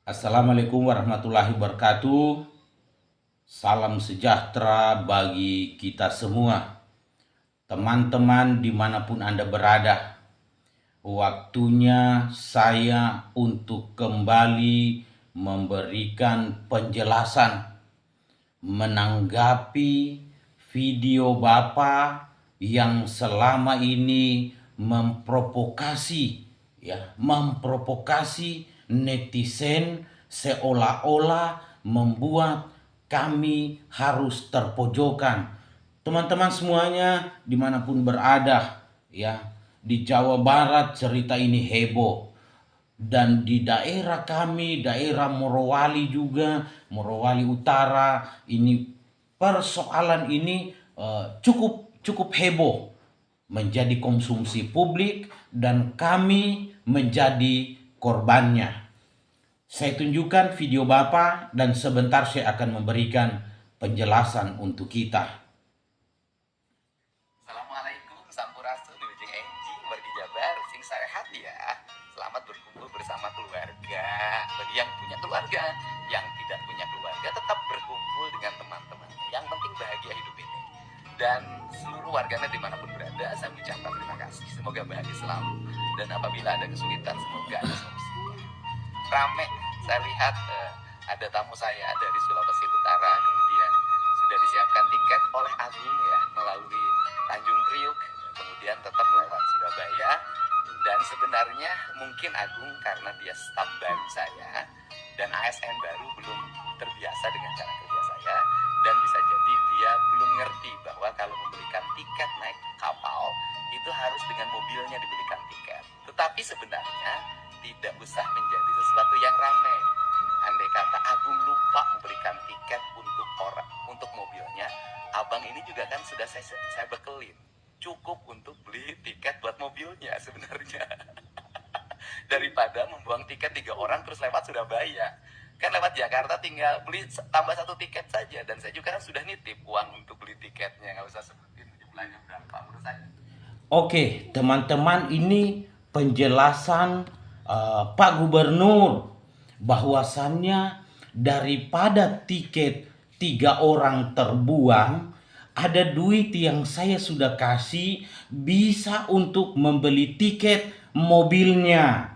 Assalamualaikum warahmatullahi wabarakatuh. Salam sejahtera bagi kita semua. Teman-teman dimanapun Anda berada, waktunya saya untuk kembali memberikan penjelasan menanggapi video Bapak yang selama ini memprovokasi netizen, seolah-olah membuat kami harus terpojokan. Teman-teman semuanya dimanapun berada, ya, di Jawa Barat cerita ini heboh, dan di daerah kami, daerah Morowali juga, Morowali Utara, ini persoalan ini cukup heboh, menjadi konsumsi publik, dan kami menjadi korbannya. Saya tunjukkan video Bapak dan sebentar saya akan memberikan penjelasan untuk kita. Assalamualaikum, sampurasun, wilujeng enjing, wargi Jabar, sing sehat ya. Selamat berkumpul bersama keluarga. Bagi yang punya keluarga, yang tidak punya keluarga, tetap berkumpul dengan teman-teman. Yang penting bahagia hidup ini. Dan seluruh warganet dimanapun berada, saya mengucapkan terima kasih. Semoga bahagia selalu. Dan apabila ada kesulitan, semoga ada solusinya. Rame, saya lihat ada tamu saya dari Sulawesi Utara, kemudian sudah disiapkan tiket oleh Agung ya, melalui Tanjung Priuk, kemudian tetap lewat Surabaya. Dan sebenarnya mungkin Agung karena dia staf baru saya dan ASN baru, belum terbiasa dengan cara kerja saya, dan bisa jadi dia belum ngerti bahwa kalau membelikan tiket naik kapal itu harus dengan mobilnya dibelikan tiket. Tetapi sebenarnya tidak usah menjadi sesuatu yang ramai. Andai kata Agung lupa memberikan tiket untuk mobilnya, abang ini juga kan sudah saya bekelin. Cukup untuk beli tiket buat mobilnya sebenarnya. Daripada membuang tiket 3 orang terus lewat Surabaya. Kan lewat Jakarta tinggal beli tambah 1 tiket saja. Dan saya juga kan sudah nitip uang untuk beli tiketnya. Nggak usah sebutin jumlahnya berapa menurut saya. Oke, teman-teman, ini penjelasan Pak Gubernur bahwasannya daripada tiket 3 orang terbuang, ada duit yang saya sudah kasih bisa untuk membeli tiket mobilnya.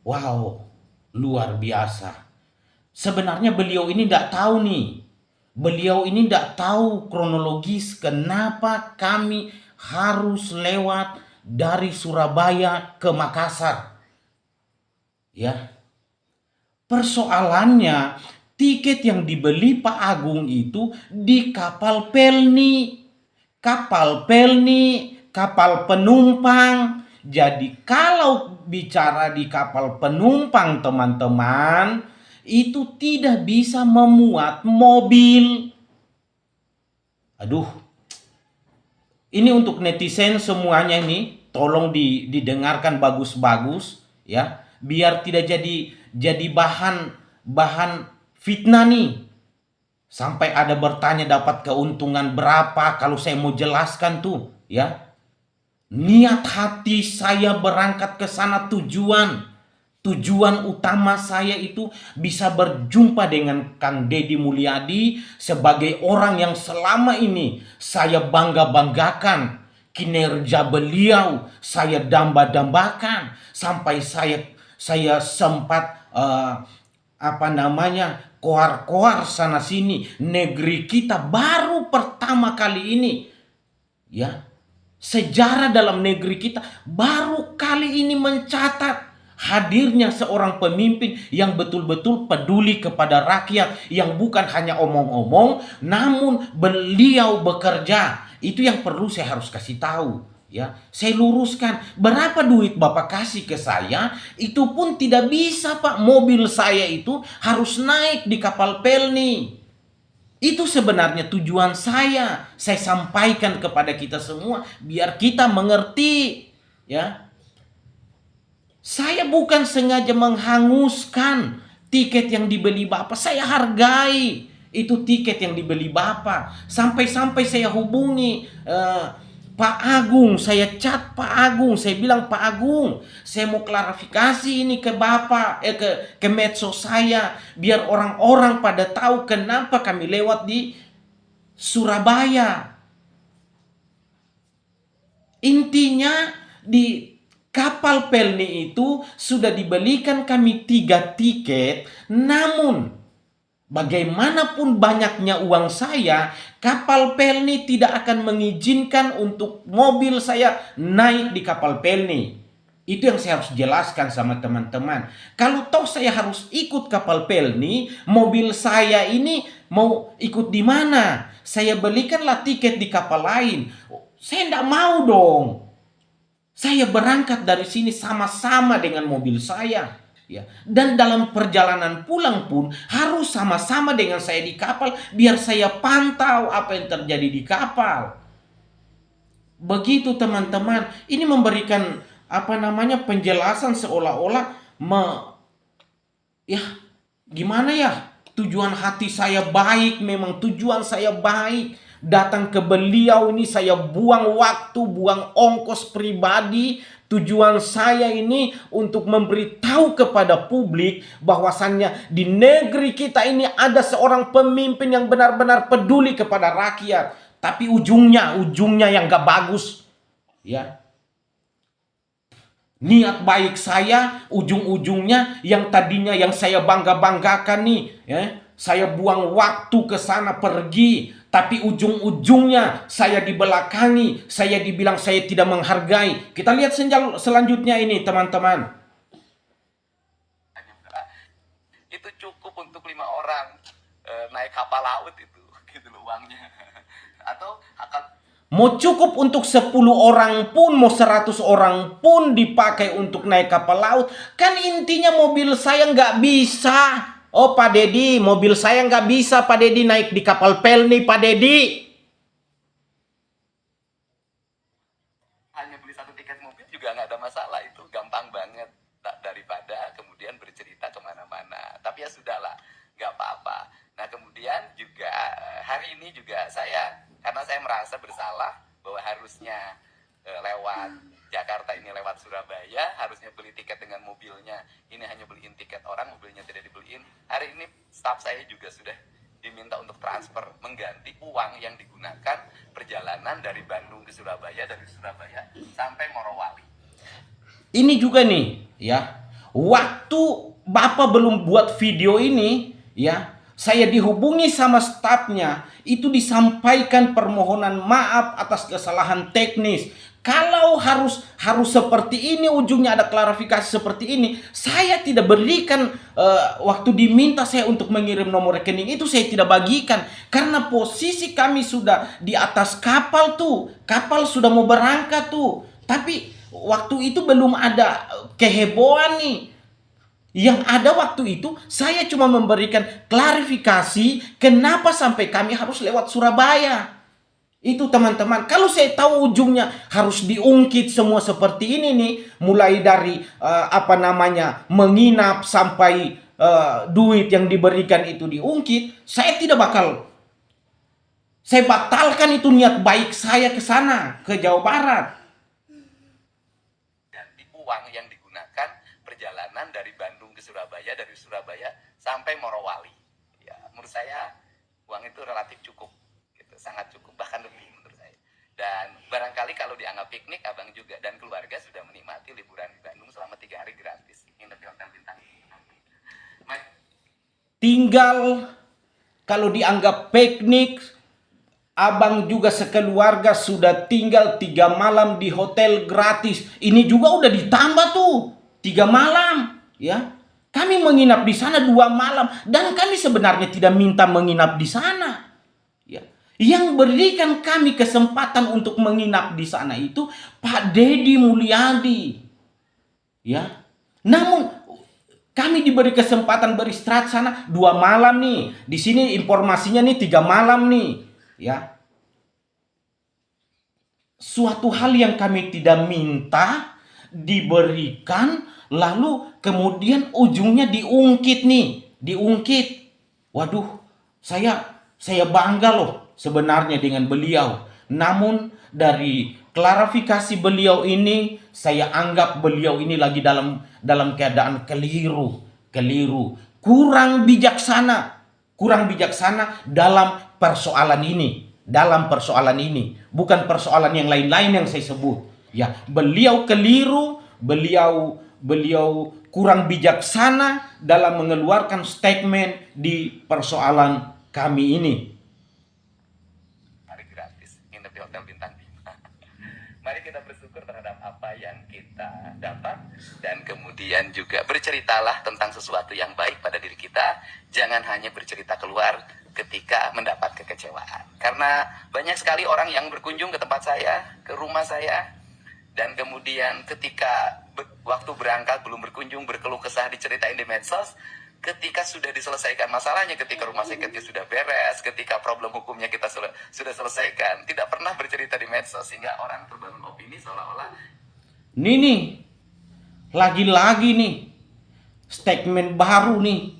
Wow, luar biasa. Sebenarnya beliau ini tidak tahu nih. Beliau ini tidak tahu kronologis kenapa kami harus lewat dari Surabaya ke Makassar. Ya. Persoalannya, tiket yang dibeli Pak Agung itu di kapal pelni. Kapal pelni, kapal penumpang. Jadi kalau bicara di kapal penumpang, teman-teman, itu tidak bisa memuat mobil. Aduh, ini untuk netizen semuanya ini, tolong didengarkan bagus-bagus ya, biar tidak jadi bahan fitnah nih. Sampai ada bertanya dapat keuntungan berapa kalau saya mau jelaskan tuh ya. Niat hati saya berangkat ke sana, tujuan utama saya itu bisa berjumpa dengan Kang Deddy Mulyadi sebagai orang yang selama ini saya bangga-banggakan kinerja beliau, saya damba-dambakan sampai saya sempat koar-koar sana sini. Negeri kita baru pertama kali ini ya, sejarah dalam negeri kita baru kali ini mencatat hadirnya seorang pemimpin yang betul-betul peduli kepada rakyat, yang bukan hanya omong-omong namun beliau bekerja. Itu yang perlu saya harus kasih tahu ya. Saya luruskan, berapa duit Bapak kasih ke saya itu pun tidak bisa Pak. Mobil saya itu harus naik di kapal pelni. Itu sebenarnya tujuan saya sampaikan kepada kita semua biar kita mengerti ya. Saya bukan sengaja menghanguskan tiket yang dibeli Bapak. Saya hargai itu tiket yang dibeli Bapak. Sampai-sampai saya hubungi Pak Agung, saya chat Pak Agung, saya bilang Pak Agung, saya mau klarifikasi ini ke Bapak, ke medsos saya, biar orang-orang pada tahu kenapa kami lewat di Surabaya. Intinya di kapal Pelni itu sudah dibelikan kami 3 tiket, namun bagaimanapun banyaknya uang saya, kapal Pelni tidak akan mengizinkan untuk mobil saya naik di kapal Pelni. Itu yang saya harus jelaskan sama teman-teman. Kalau toh saya harus ikut kapal Pelni, mobil saya ini mau ikut di mana? Saya belikanlah tiket di kapal lain. Saya tidak mau dong. Saya berangkat dari sini sama-sama dengan mobil saya. Ya, dan dalam perjalanan pulang pun harus sama-sama dengan saya di kapal, biar saya pantau apa yang terjadi di kapal. Begitu teman-teman, ini memberikan penjelasan seolah-olah ya gimana ya, tujuan hati saya baik, memang tujuan saya baik. Datang ke beliau ini saya buang waktu, buang ongkos pribadi. Tujuan saya ini untuk memberitahu kepada publik bahwasannya di negeri kita ini ada seorang pemimpin yang benar-benar peduli kepada rakyat. Tapi ujungnya yang gak bagus. Ya. Niat baik saya, ujung-ujungnya yang tadinya yang saya bangga-banggakan nih, ya. Saya buang waktu ke sana pergi, tapi ujung-ujungnya saya dibelakangi, saya dibilang saya tidak menghargai. Kita lihat selanjutnya ini teman-teman. Itu cukup untuk 5 orang naik kapal laut itu, gitu loh uangnya. Atau akan mau cukup untuk 10 orang pun, mau 100 orang pun dipakai untuk naik kapal laut. Kan intinya mobil saya nggak bisa. Oh Pak Dedi, mobil saya nggak bisa Pak Dedi naik di kapal Pelni Pak Dedi. Hanya beli 1 tiket mobil juga nggak ada masalah, itu gampang banget. Daripada kemudian bercerita kemana-mana. Tapi ya sudahlah, nggak apa-apa. Nah kemudian juga hari ini juga karena saya merasa bersalah bahwa harusnya lewat Jakarta ini lewat Surabaya, harusnya beli tiket dengan mobilnya. Ini hanya beliin tiket orang, mobilnya tidak dibeliin. Hari ini staf saya juga sudah diminta untuk transfer, mengganti uang yang digunakan perjalanan dari Bandung ke Surabaya, dari Surabaya sampai Morowali. Ini juga nih, ya. Waktu Bapak belum buat video ini, ya, saya dihubungi sama stafnya, itu disampaikan permohonan maaf atas kesalahan teknis. Kalau harus seperti ini, ujungnya ada klarifikasi seperti ini, saya tidak berikan waktu diminta saya untuk mengirim nomor rekening itu saya tidak bagikan, karena posisi kami sudah di atas kapal tuh, kapal sudah mau berangkat tuh, tapi waktu itu belum ada kehebohan nih. Yang ada waktu itu saya cuma memberikan klarifikasi kenapa sampai kami harus lewat Surabaya. Itu teman-teman, kalau saya tahu ujungnya harus diungkit semua seperti ini nih, mulai dari menginap sampai duit yang diberikan itu diungkit, saya batalkan itu niat baik saya ke sana, ke Jawa Barat. Ganti uang yang digunakan perjalanan dari Bandung ke Surabaya, dari Surabaya sampai Morowali. Ya, menurut saya uang itu relatif cukup. Sangat cukup, bahkan lebih menurut saya. Dan barangkali kalau dianggap piknik, abang juga dan keluarga sudah menikmati liburan di Bandung selama 3 hari gratis nginep di hotel bintang. Tinggal kalau dianggap piknik, abang juga sekeluarga sudah tinggal 3 malam di hotel gratis. Ini juga udah ditambah tuh 3 malam, ya. Kami menginap di sana 2 malam dan kami sebenarnya tidak minta menginap di sana. Yang berikan kami kesempatan untuk menginap di sana itu Pak Dedi Mulyadi. Ya. Namun kami diberi kesempatan beristirahat sana 2 malam nih. Di sini informasinya nih 3 malam nih, ya. Suatu hal yang kami tidak minta diberikan, lalu kemudian ujungnya diungkit nih, diungkit. Waduh, saya bangga loh sebenarnya dengan beliau. Namun dari klarifikasi beliau ini, saya anggap beliau ini lagi dalam keadaan keliru, kurang bijaksana dalam persoalan ini, bukan persoalan yang lain-lain yang saya sebut. Ya, beliau keliru, beliau kurang bijaksana dalam mengeluarkan statement di persoalan kami ini. Mari gratis, nginep di hotel bintang 5. Mari kita bersyukur terhadap apa yang kita dapat, dan kemudian juga berceritalah tentang sesuatu yang baik pada diri kita. Jangan hanya bercerita keluar ketika mendapat kekecewaan. Karena banyak sekali orang yang berkunjung ke tempat saya, ke rumah saya, dan kemudian ketika waktu berangkat belum berkunjung, berkeluh kesah, diceritain di medsos. Ketika sudah diselesaikan masalahnya, ketika rumah sakitnya sudah beres, ketika problem hukumnya kita sudah selesaikan, tidak pernah bercerita di medsos, sehingga orang terbangun opini seolah-olah Nih, lagi-lagi nih, statement baru nih,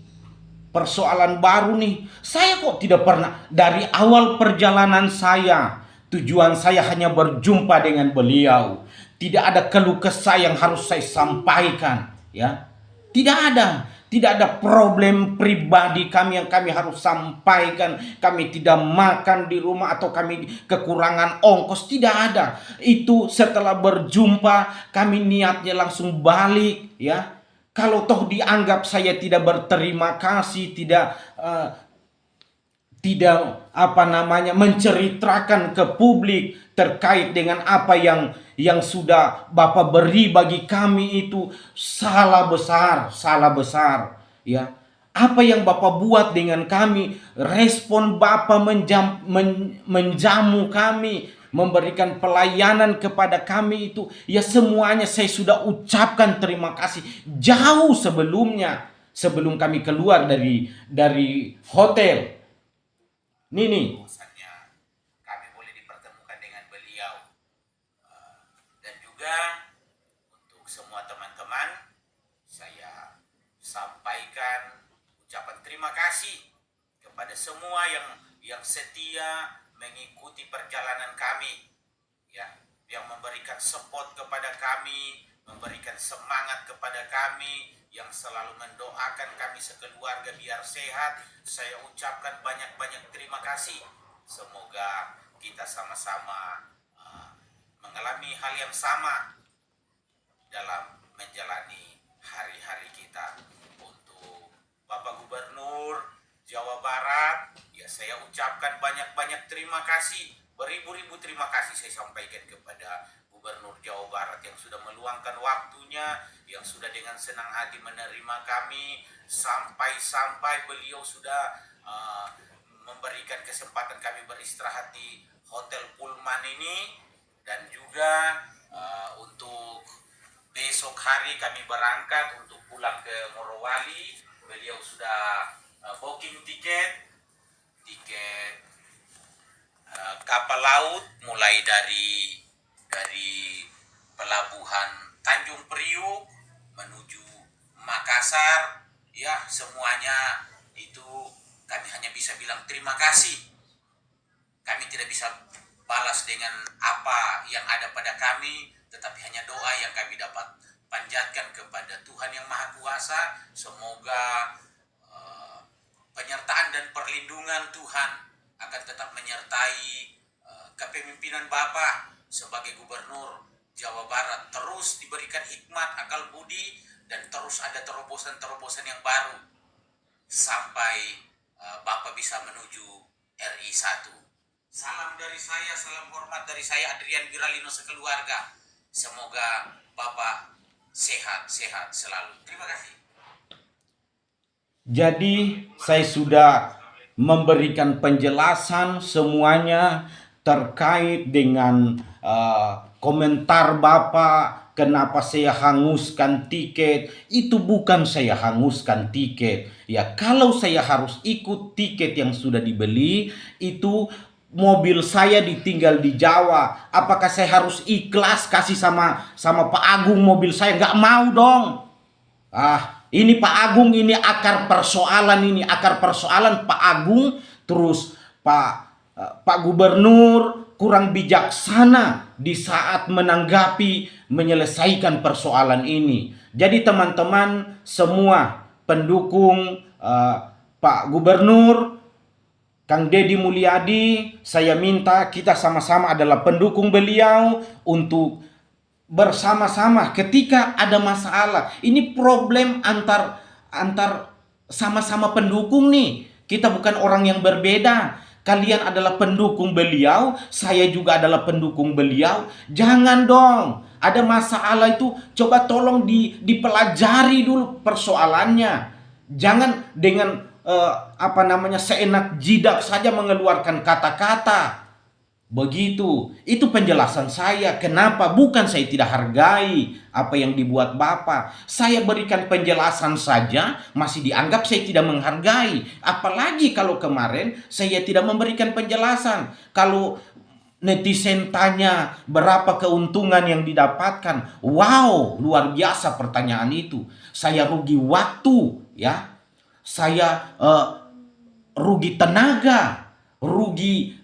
persoalan baru nih. Saya kok tidak pernah, dari awal perjalanan saya, tujuan saya hanya berjumpa dengan beliau. Tidak ada keluh kesah yang harus saya sampaikan, ya. Tidak ada problem pribadi kami yang kami harus sampaikan. Kami tidak makan di rumah atau kami kekurangan ongkos. Tidak ada. Itu setelah berjumpa kami niatnya langsung balik, ya. Kalau toh dianggap saya tidak berterima kasih, tidak menceritakan ke publik terkait dengan apa yang sudah Bapak beri bagi kami, itu salah besar, ya. Apa yang Bapak buat dengan kami, respon Bapak menjamu kami, memberikan pelayanan kepada kami, itu ya semuanya saya sudah ucapkan terima kasih jauh sebelum kami keluar dari hotel. Nih. Kami boleh dipertemukan dengan beliau. Dan juga untuk semua teman-teman, saya sampaikan ucapan terima kasih kepada semua yang setia mengikuti perjalanan kami, ya, yang memberikan support kepada kami, memberikan semangat kepada kami, yang selalu mendoakan kami sekeluarga biar sehat. Saya ucapkan banyak-banyak terima kasih. Semoga kita sama-sama mengalami hal yang sama dalam menjalani hari-hari kita. Untuk Bapak Gubernur Jawa Barat, ya saya ucapkan banyak-banyak terima kasih. Beribu-ribu terima kasih saya sampaikan kepada Gubernur Jawa Barat yang sudah meluangkan waktunya, yang sudah dengan senang hati menerima kami, sampai beliau sudah memberikan kesempatan kami beristirahat di Hotel Pullman ini. Dan juga untuk besok hari kami berangkat untuk pulang ke Morowali. Beliau sudah booking tiket kapal laut mulai dari pelabuhan Tanjung Priuk menuju Makassar, ya. Semuanya itu kami hanya bisa bilang terima kasih. Kami tidak bisa balas dengan apa yang ada pada kami, tetapi hanya doa yang kami dapat panjatkan kepada Tuhan Yang Maha Kuasa. Semoga penyertaan dan perlindungan Tuhan akan tetap menyertai kepemimpinan Bapak sebagai Gubernur Jawa Barat, terus diberikan hikmat, akal budi, dan terus ada terobosan-terobosan yang baru sampai Bapak bisa menuju RI 1. Salam dari saya, salam hormat dari saya, Adrian Biralino sekeluarga. Semoga Bapak sehat-sehat selalu. Terima kasih. Jadi saya sudah memberikan penjelasan semuanya terkait dengan komentar Bapak, kenapa saya hanguskan tiket. Itu bukan saya hanguskan tiket, ya. Kalau saya harus ikut tiket yang sudah dibeli, itu mobil saya ditinggal di Jawa. Apakah saya harus ikhlas kasih sama Pak Agung mobil saya? Nggak mau dong. Ini Pak Agung, ini akar persoalan Pak Agung, terus Pak Gubernur, kurang bijaksana di saat menanggapi menyelesaikan persoalan ini. Jadi teman-teman semua pendukung Pak Gubernur Kang Deddy Mulyadi, saya minta kita sama-sama adalah pendukung beliau untuk bersama-sama ketika ada masalah. Ini problem antar sama-sama pendukung nih. Kita bukan orang yang berbeda. Kalian adalah pendukung beliau, saya juga adalah pendukung beliau. Jangan dong, ada masalah itu coba tolong dipelajari dulu persoalannya. Jangan dengan seenak jidak saja mengeluarkan kata-kata. Begitu. Itu penjelasan saya. Kenapa? Bukan saya tidak hargai apa yang dibuat Bapak. Saya berikan penjelasan saja masih dianggap saya tidak menghargai. Apalagi kalau kemarin saya tidak memberikan penjelasan. Kalau netizen tanya berapa keuntungan yang didapatkan. Wow, luar biasa pertanyaan itu. Saya rugi waktu, ya. Saya rugi tenaga, rugi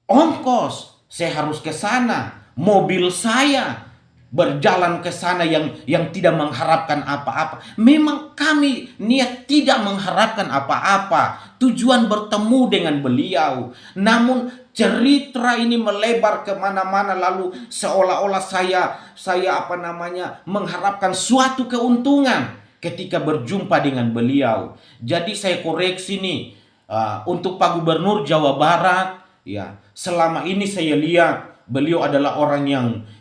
ongkos. Saya harus ke sana, mobil saya berjalan ke sana yang tidak mengharapkan apa-apa. Memang kami niat tidak mengharapkan apa-apa, tujuan bertemu dengan beliau. Namun cerita ini melebar kemana-mana, lalu seolah-olah saya mengharapkan suatu keuntungan ketika berjumpa dengan beliau. Jadi saya koreksi nih, untuk Pak Gubernur Jawa Barat, ya, selama ini saya lihat beliau adalah orang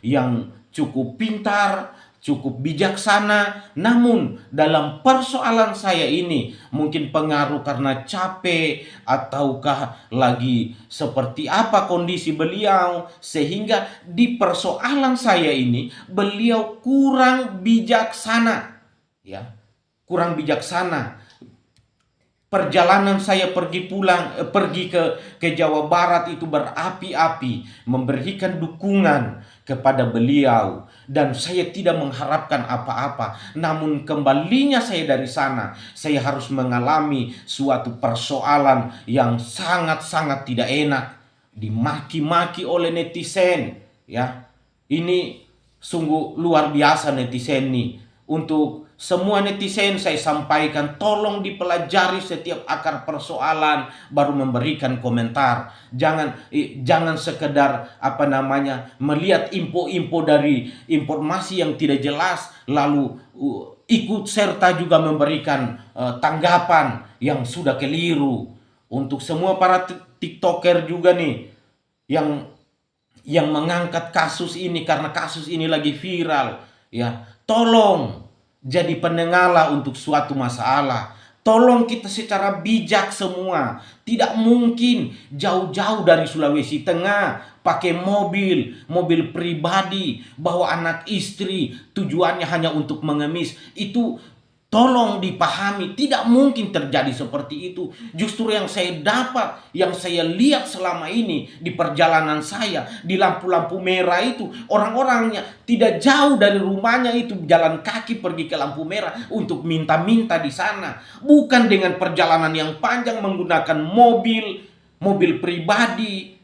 yang cukup pintar, cukup bijaksana. Namun dalam persoalan saya ini, mungkin pengaruh karena capek ataukah lagi seperti apa kondisi beliau, sehingga di persoalan saya ini beliau kurang bijaksana, ya, kurang bijaksana. Perjalanan saya pergi ke Jawa Barat itu berapi-api, memberikan dukungan kepada beliau, dan saya tidak mengharapkan apa-apa. Namun kembalinya saya dari sana, saya harus mengalami suatu persoalan yang sangat-sangat tidak enak, dimaki-maki oleh netizen, ya. Ini sungguh luar biasa netizen nih. Untuk semua netizen saya sampaikan, tolong dipelajari setiap akar persoalan baru memberikan komentar. Jangan sekedar melihat info-info dari informasi yang tidak jelas lalu ikut serta juga memberikan tanggapan yang sudah keliru. Untuk semua para TikToker juga nih yang mengangkat kasus ini karena kasus ini lagi viral, ya. Tolong jadi penengala untuk suatu masalah. Tolong kita secara bijak semua. Tidak mungkin jauh-jauh dari Sulawesi Tengah pakai mobil pribadi, bawa anak istri, tujuannya hanya untuk mengemis. Itu tolong dipahami, tidak mungkin terjadi seperti itu. Justru yang saya dapat, yang saya lihat selama ini di perjalanan saya, di lampu-lampu merah itu, orang-orangnya tidak jauh dari rumahnya itu jalan kaki pergi ke lampu merah untuk minta-minta di sana. Bukan dengan perjalanan yang panjang menggunakan mobil pribadi.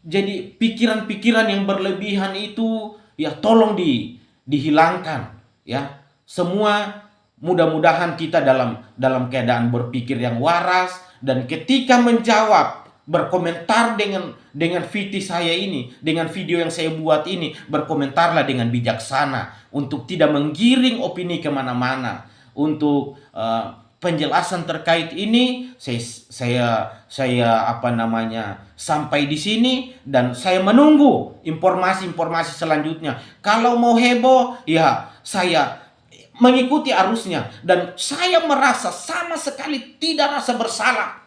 Jadi pikiran-pikiran yang berlebihan itu, ya, tolong dihilangkan, ya. Semua mudah-mudahan kita dalam keadaan berpikir yang waras, dan ketika menjawab, berkomentar dengan video saya ini, dengan video yang saya buat ini, berkomentarlah dengan bijaksana untuk tidak menggiring opini kemana-mana. Untuk penjelasan terkait ini saya sampai di sini, dan saya menunggu informasi-informasi selanjutnya. Kalau mau heboh, ya saya mengikuti arusnya, dan saya merasa sama sekali tidak rasa bersalah.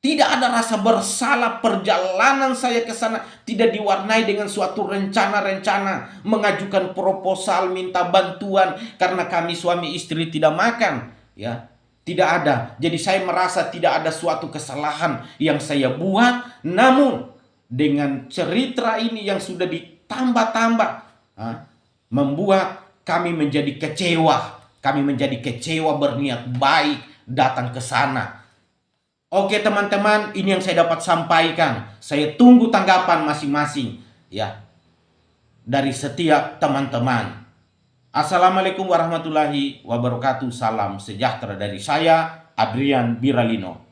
Tidak ada rasa bersalah. Perjalanan saya ke sana tidak diwarnai dengan suatu rencana-rencana mengajukan proposal minta bantuan karena kami suami istri tidak makan, ya. Tidak ada. Jadi saya merasa tidak ada suatu kesalahan yang saya buat. Namun dengan cerita ini yang sudah ditambah-tambah, membuat kami menjadi kecewa. Kami menjadi kecewa, berniat baik datang ke sana. Oke teman-teman, ini yang saya dapat sampaikan. Saya tunggu tanggapan masing-masing ya dari setiap teman-teman. Assalamualaikum warahmatullahi wabarakatuh. Salam sejahtera dari saya, Adrian Biralino.